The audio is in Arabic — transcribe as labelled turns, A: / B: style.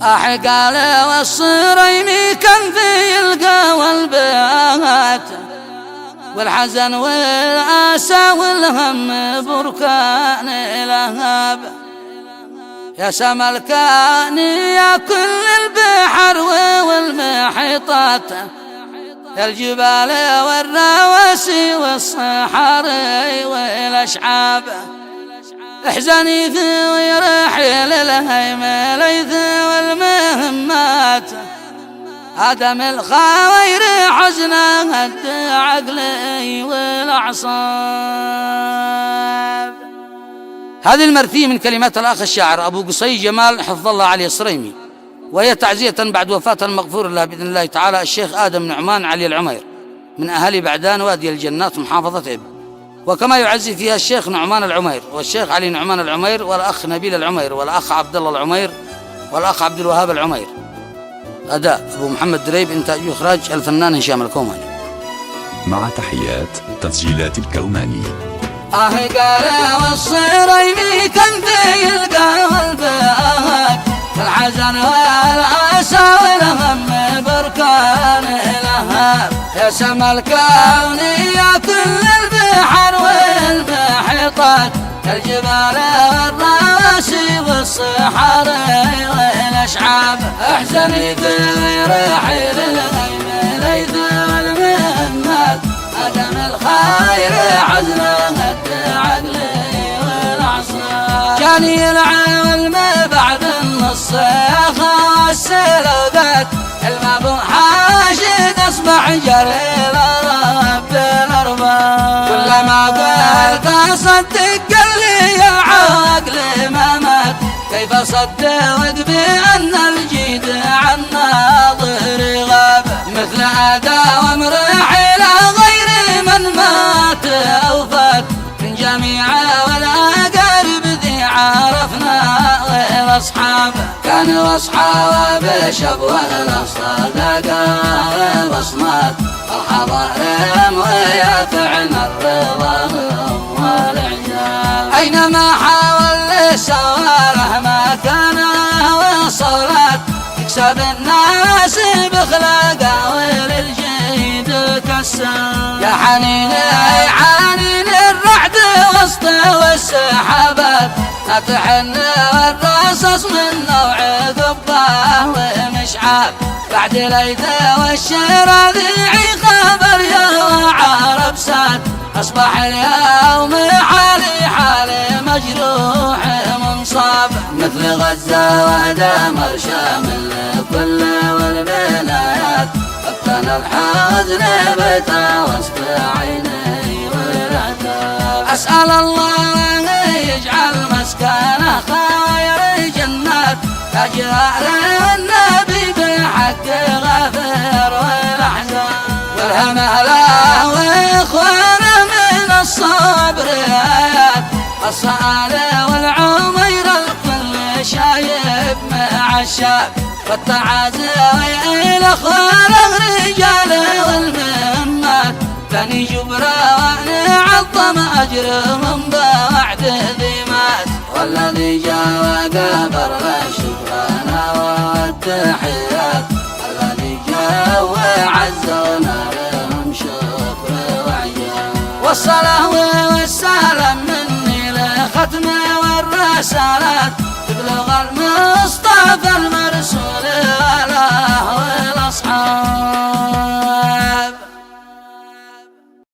A: أحقال والصريمي كان في القوى البيات، والحزن والآسى والهم بركان لهاب. يا سما الكان يا كل البحر والمحيطات، يا الجبال والرواسي والصحاري والأشعاب. احزني في ويرحل الهيم ليث والمهمات، آدم الخاوير حزنه هد عقلي والأعصاب. هذه المرثية من كلمات الأخ الشاعر أبو قصي جمال حفظ الله علي الصريمي، وهي تعزية بعد وفاة المغفور له بإذن الله تعالى الشيخ آدم نعمان علي العمير من أهالي بعدان وادي الجنات محافظة إب. وكما يعزي فيها الشيخ نعمان العمير والشيخ علي نعمان العمير والأخ نبيل العمير والأخ عبد الله العمير والأخ عبد الوهاب العمير. أداء أبو محمد دريب، إنتاج وإخراج الفنان هشام الكوماني.
B: مع تحيات تسجيلات الكوماني.
A: قال والصريمي كان في القوى البيات، الحزن والآسى والهم بركان لهاب. يا سما الكون يا كل البحر والمحيطات، الجبال والرواسي والصحاري والأشعاب. احزني في رحيل الهيم ليث والمهمات، آدم الخير حزنه هد عقلي والأعصاب. كان يلعب الماء بعد النص يا خاص الأوقات، الماء حاشد أصبح جريل رب الأرباب. كلما قلت أصدق قال لي العقل ما مات، كيف أصدق بأن الجيد عن ناظر غاب. مثل أداوم رحيل غير من مات أو فات، من جميع والأقارب ذي عرفنا والأصحاب. كانوا أصحاب شبوة الأصدقاء والبصمات، الحضارم ويافعنا الرضا والإعجاب. أينما حاول سواله ما كان وصولات، يكسب الناس بأخلاقه وللجيد كساب. يا حنين يا حنين الرعد وسط والسحابات، لا تحن والرصاص من نوع قباه ومشعاب. بعد ليث والشيرة ذيعي خبر يا عرب ساد، أصبح اليوم حالي حالي مجروح منصاب. مثل غزة ودمر شامل كل والبلايات، فتن الحزن بتا وسط عيني والعتاب. أسأل الله يجعل مسكنه خير جنات، أجعل النبي بحق غفر والأحزان. والهملا وإخوانا من الصبر آيات، الصالة والعمير الكل شايب مع الشاب. والتعازي الأخوان الرجال والمهمات، بني جبران عظم أجر من بعد ذي مات. والذي جاء وقبر شكرنا والتحيات، الذي جاء وعزونا لهم شكر وعيان. والصلاة والسلام مني لختم والرسالات، تبلغ الماء